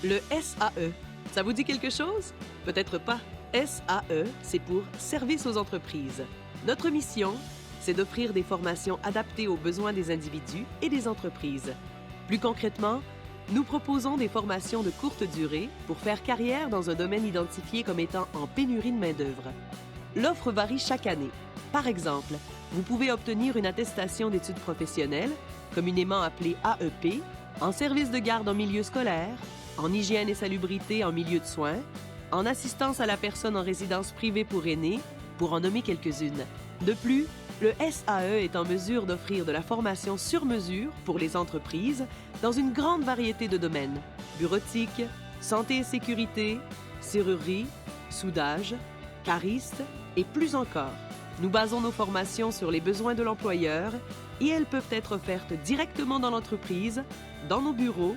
Le SAE, ça vous dit quelque chose? Peut-être pas. SAE, c'est pour Service aux entreprises. Notre mission, c'est d'offrir des formations adaptées aux besoins des individus et des entreprises. Plus concrètement, nous proposons des formations de courte durée pour faire carrière dans un domaine identifié comme étant en pénurie de main-d'œuvre. L'offre varie chaque année. Par exemple, vous pouvez obtenir une attestation d'études professionnelles, communément appelée AEP, en service de garde en milieu scolaire, en hygiène et salubrité en milieu de soins, en assistance à la personne en résidence privée pour aînés, pour en nommer quelques-unes. De plus, le SAE est en mesure d'offrir de la formation sur mesure pour les entreprises dans une grande variété de domaines: bureautique, santé et sécurité, serrurerie, soudage, cariste et plus encore. Nous basons nos formations sur les besoins de l'employeur et elles peuvent être offertes directement dans l'entreprise, dans nos bureaux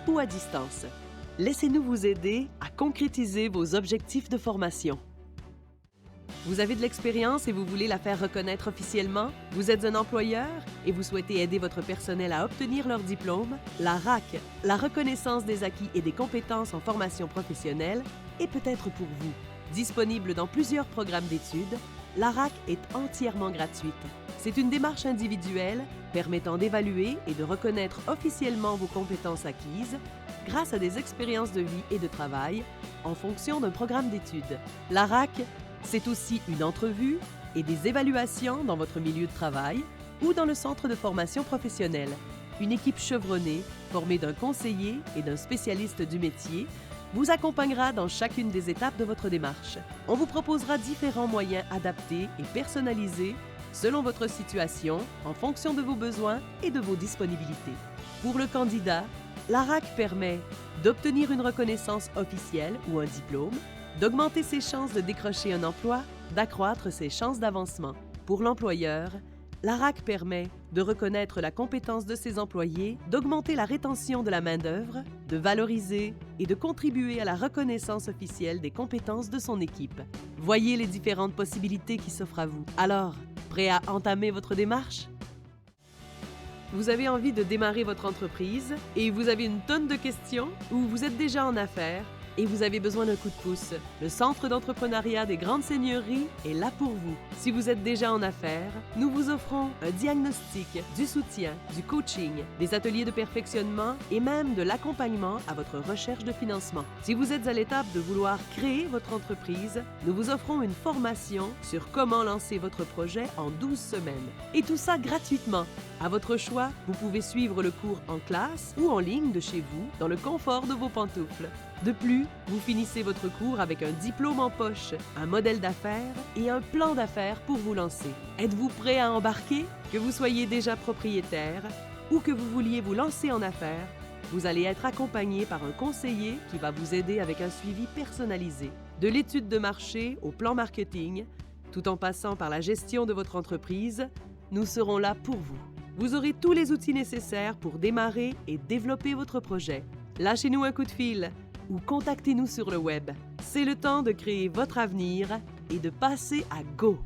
ou à distance. Laissez-nous vous aider à concrétiser vos objectifs de formation. Vous avez de l'expérience et vous voulez la faire reconnaître officiellement? Vous êtes un employeur et vous souhaitez aider votre personnel à obtenir leur diplôme? La RAC, la reconnaissance des acquis et des compétences en formation professionnelle, est peut-être pour vous. Disponible dans plusieurs programmes d'études, la RAC est entièrement gratuite. C'est une démarche individuelle permettant d'évaluer et de reconnaître officiellement vos compétences acquises grâce à des expériences de vie et de travail en fonction d'un programme d'études. La RAC, c'est aussi une entrevue et des évaluations dans votre milieu de travail ou dans le centre de formation professionnelle. Une équipe chevronnée, formée d'un conseiller et d'un spécialiste du métier, vous accompagnera dans chacune des étapes de votre démarche. On vous proposera différents moyens adaptés et personnalisés selon votre situation, en fonction de vos besoins et de vos disponibilités. Pour le candidat, la RAC permet d'obtenir une reconnaissance officielle ou un diplôme, d'augmenter ses chances de décrocher un emploi, d'accroître ses chances d'avancement. Pour l'employeur, la RAC permet de reconnaître la compétence de ses employés, d'augmenter la rétention de la main-d'œuvre, de valoriser et de contribuer à la reconnaissance officielle des compétences de son équipe. Voyez les différentes possibilités qui s'offrent à vous. Alors, prêt à entamer votre démarche? Vous avez envie de démarrer votre entreprise et vous avez une tonne de questions ou vous êtes déjà en affaires et vous avez besoin d'un coup de pouce. Le Centre d'entrepreneuriat des Grandes Seigneuries est là pour vous. Si vous êtes déjà en affaires, nous vous offrons un diagnostic, du soutien, du coaching, des ateliers de perfectionnement et même de l'accompagnement à votre recherche de financement. Si vous êtes à l'étape de vouloir créer votre entreprise, nous vous offrons une formation sur comment lancer votre projet en 12 semaines. Et tout ça gratuitement. À votre choix, vous pouvez suivre le cours en classe ou en ligne de chez vous, dans le confort de vos pantoufles. De plus, vous finissez votre cours avec un diplôme en poche, un modèle d'affaires et un plan d'affaires pour vous lancer. Êtes-vous prêt à embarquer? Que vous soyez déjà propriétaire ou que vous vouliez vous lancer en affaires, vous allez être accompagné par un conseiller qui va vous aider avec un suivi personnalisé. De l'étude de marché au plan marketing, tout en passant par la gestion de votre entreprise, nous serons là pour vous. Vous aurez tous les outils nécessaires pour démarrer et développer votre projet. Lâchez-nous un coup de fil ou contactez-nous sur le web. C'est le temps de créer votre avenir et de passer à Go!